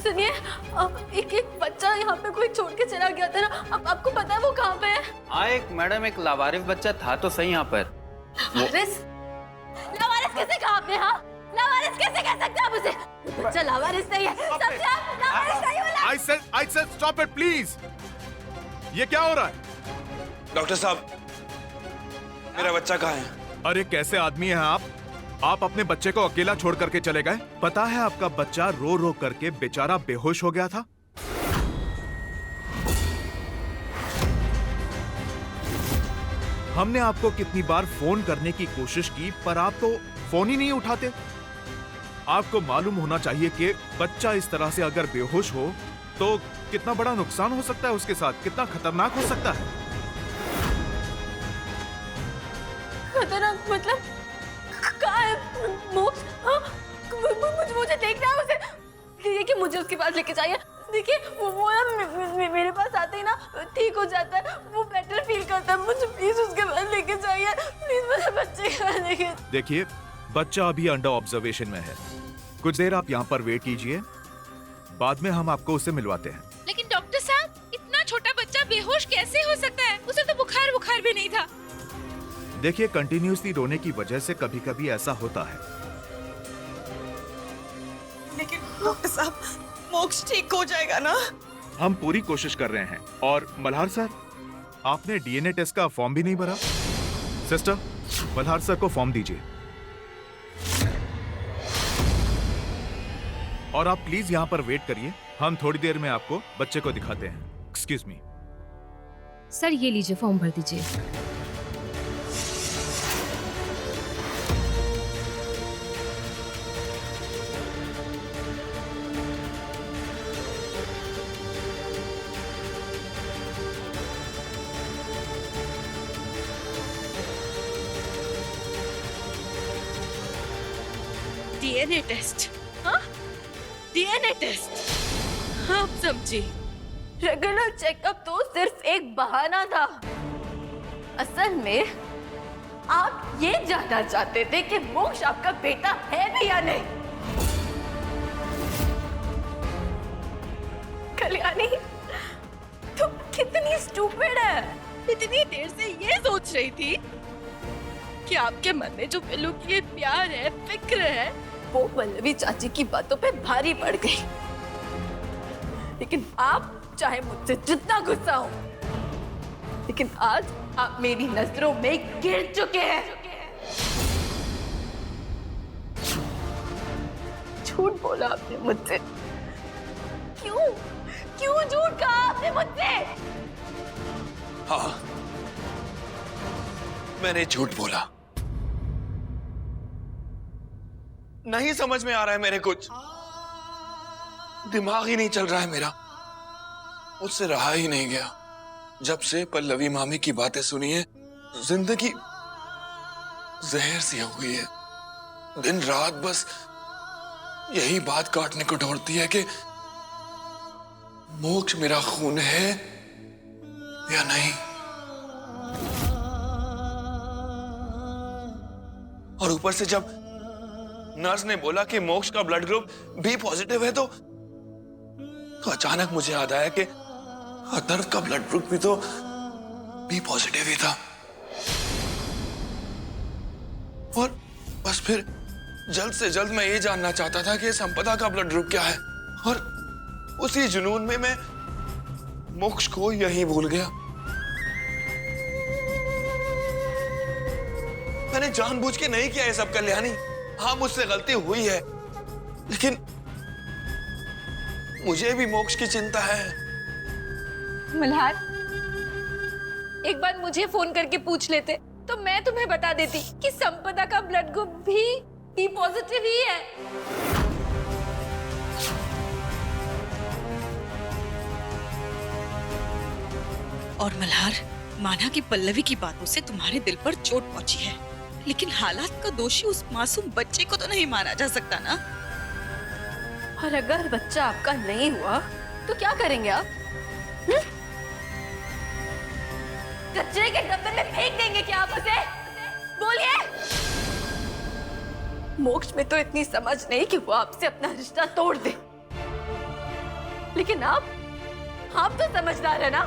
सुनिए, एक बच्चा यहाँ पे कोई छोड़ के चला गया था ना, अब आपको पता है वो कहाँ पे है? हाँ, एक मैडम, एक लावारिस बच्चा था तो सही यहाँ पर। लावारिस? लावारिस कैसे कहाँ पे? हाँ, लावारिस कैसे कह सकते हैं आप उसे? बच्चा लावारिस नहीं है, समझे आप? लावारिस नहीं वाला। I said stop it please। ये क्या हो रहा है? डॉक्टर साहब, मेरा बच्चा कहाँ है? अरे कैसे आदमी हैं आप? आप अपने बच्चे को अकेला छोड़ करके चले गए। पता है आपका बच्चा रो रो करके बेचारा बेहोश हो गया था। हमने आपको कितनी बार फोन करने की कोशिश की पर आप तो फोन ही नहीं उठाते। आपको मालूम होना चाहिए कि बच्चा इस तरह से अगर बेहोश हो तो कितना बड़ा नुकसान हो सकता है उसके साथ, कितना खतरनाक हो सकता है। खतरनाक मतलब कहाँ है मोक्ष? हाँ, मुझे देखना है उसे। देखिए मुझे उसके पास लेके जाइए। देखिए वो ना मेरे पास आते ही ना ठीक हो जाता है, वो बेटर फील करता है। मुझे प्लीज उसके पास लेके जाइए, प्लीज मेरे बच्चे के पास लेके। देखिए बच्चा अभी अंडर ऑब्जर्वेशन में है, कुछ देर आप यहाँ पर वेट कीजिए, बाद में हम आपको उससे मिलवाते हैं। लेकिन डॉक्टर साहब, इतना छोटा बच्चा बेहोश कैसे हो सकता है? उसे तो बुखार भी नहीं था। देखिए कंटिन्यूसली रोने की वजह से कभी कभी ऐसा होता है। लेकिन डॉक्टर साहब, मोक्ष ठीक हो जाएगा ना? हम पूरी कोशिश कर रहे हैं। और मल्हार सर, आपने डीएनए टेस्ट का फॉर्म भी नहीं भरा। सिस्टर, मल्हार सर को फॉर्म दीजिए। और आप प्लीज यहाँ पर वेट करिए, हम थोड़ी देर में आपको बच्चे को दिखाते हैं। Excuse me. सर ये लीजिए, फॉर्म भर दीजिए। DNA test? हाँ, डीएनए टेस्ट। आप समझी? रेगुलर चेकअप तो सिर्फ एक बहाना था। असल में आप ये जानना चाहते थे कि मोक्ष आपका बेटा है भी या नहीं। कल्याणी, तुम कितनी स्टूपिड है। इतनी देर से ये सोच रही थी कि आपके मन में जो पिल्लू की ये प्यार है, फिक्र है, वो पल्लवी चाची की बातों पे भारी पड़ गई। लेकिन आप चाहे मुझसे जितना गुस्सा हो, लेकिन आज आप मेरी नजरों में गिर चुके हैं। झूठ बोला आपने मुझसे। क्यों झूठ कहा आपने मुझसे? हाँ, मैंने झूठ बोला। नहीं समझ में आ रहा है मेरे कुछ, दिमाग ही नहीं चल रहा है मेरा, उससे रहा ही नहीं गया। जब से पल्लवी मामी की बातें सुनी है, जिंदगी जहर सी हो गई है। दिन रात बस यही बात काटने को ढूंढती है कि मोक्ष मेरा खून है या नहीं। और ऊपर से जब नर्स ने बोला कि मोक्ष का ब्लड ग्रुप बी पॉजिटिव है तो अचानक मुझे याद आया कि अदर्व का ब्लड ग्रुप भी तो बी पॉजिटिव ही था। और बस फिर जल्द से जल्द मैं ये जानना चाहता था कि संपदा का ब्लड ग्रुप क्या है, और उसी जुनून में मैं मोक्ष को यहीं भूल गया। मैंने जानबूझ के नहीं किया ये सब कल्याणी। हाँ, मुझसे गलती हुई है, लेकिन मुझे भी मोक्ष की चिंता है। मल्हार, एक बार मुझे फोन करके पूछ लेते तो मैं तुम्हें बता देती कि संपदा का ब्लड ग्रुप भी बी पॉजिटिव ही है। और मल्हार, माना कि पल्लवी की बातों से तुम्हारे दिल पर चोट पहुंची है, लेकिन हालात का दोषी उस मासूम बच्चे को तो नहीं माना जा सकता ना। और अगर बच्चा आपका नहीं हुआ तो क्या करेंगे आप? कचरे के डब्बे में फेंक देंगे क्या आप उसे? बोलिए। मोक्ष में तो इतनी समझ नहीं कि वो आपसे अपना रिश्ता तोड़ दे, लेकिन आप तो समझदार है ना।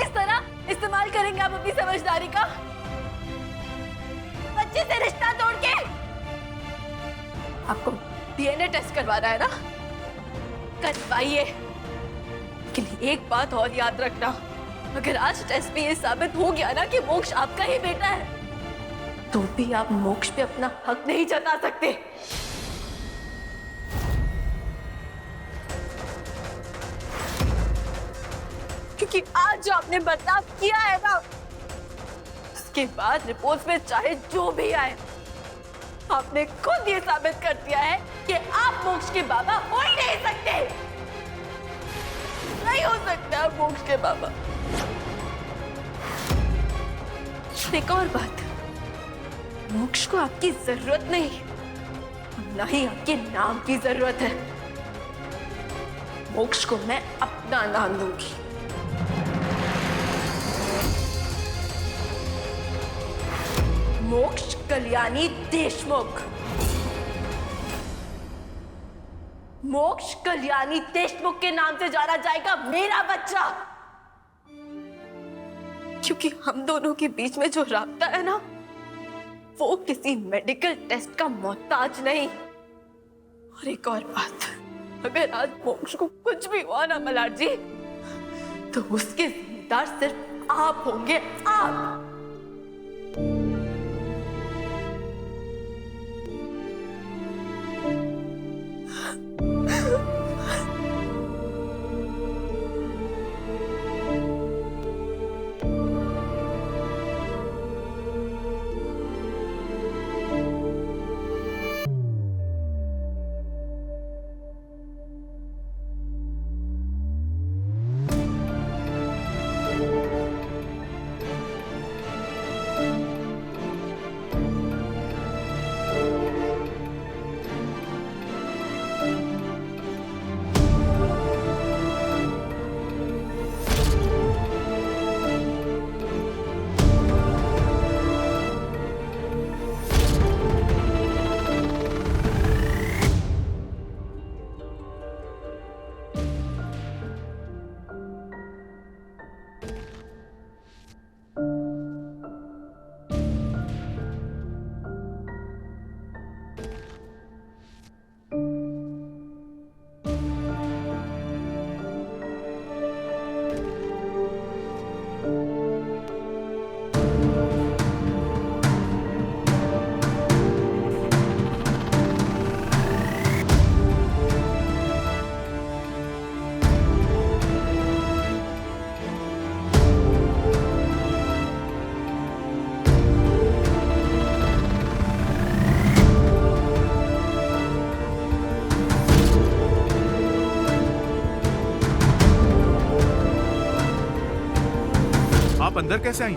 इस तरह इस्तेमाल करेंगे आप अपनी समझदारी का, बच्चे से रिश्ता तोड़ के। आपको डीएनए टेस्ट करवाना है ना, करवाइए। लेकिन एक बात और याद रखना, अगर आज टेस्ट में ये साबित हो गया ना कि मोक्ष आपका ही बेटा है, तो भी आप मोक्ष पे अपना हक नहीं जता सकते। क्योंकि आज जो आपने बर्ताव किया है ना, उसके बाद रिपोर्ट में चाहे जो भी आए, आपने खुद ये साबित कर दिया है कि आप मोक्ष के बाबा हो ही नहीं सकते। नहीं हो सकता आप मोक्ष के बाबा। एक और बात, मोक्ष को आपकी जरूरत नहीं, ना ही आपके नाम की जरूरत है। मोक्ष को मैं अपना नाम दूंगी। मोक्ष कल्याणी देशमुख। मोक्ष कल्याणी देशमुख के नाम से जाना जाएगा मेरा बच्चा। क्योंकि हम दोनों के बीच में जो राब्ता है ना, वो किसी मेडिकल टेस्ट का मोहताज नहीं। और एक और बात, अगर आज मोक्ष को कुछ भी हुआ ना मल्हार जी, तो उसके जिम्मेदार सिर्फ आप होंगे, आप। आप अंदर कैसे आई?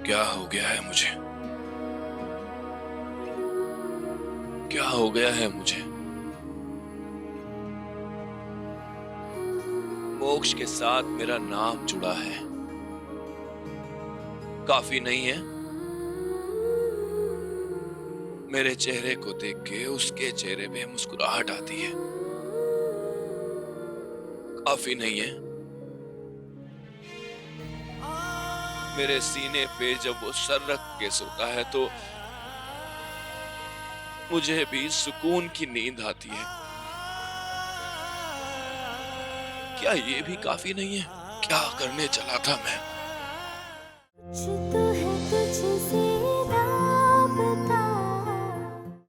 क्या हो गया है मुझे? क्या हो गया है मुझे? मोक्ष के साथ मेरा नाम जुड़ा है, काफी नहीं है? मेरे चेहरे को देख के उसके चेहरे पे मुस्कुराहट आती है, काफी नहीं है? मेरे सीने पे जब वो सर रख के सोता है तो मुझे भी सुकून की नींद आती है। क्या ये भी काफी नहीं है? क्या करने चला था मैं?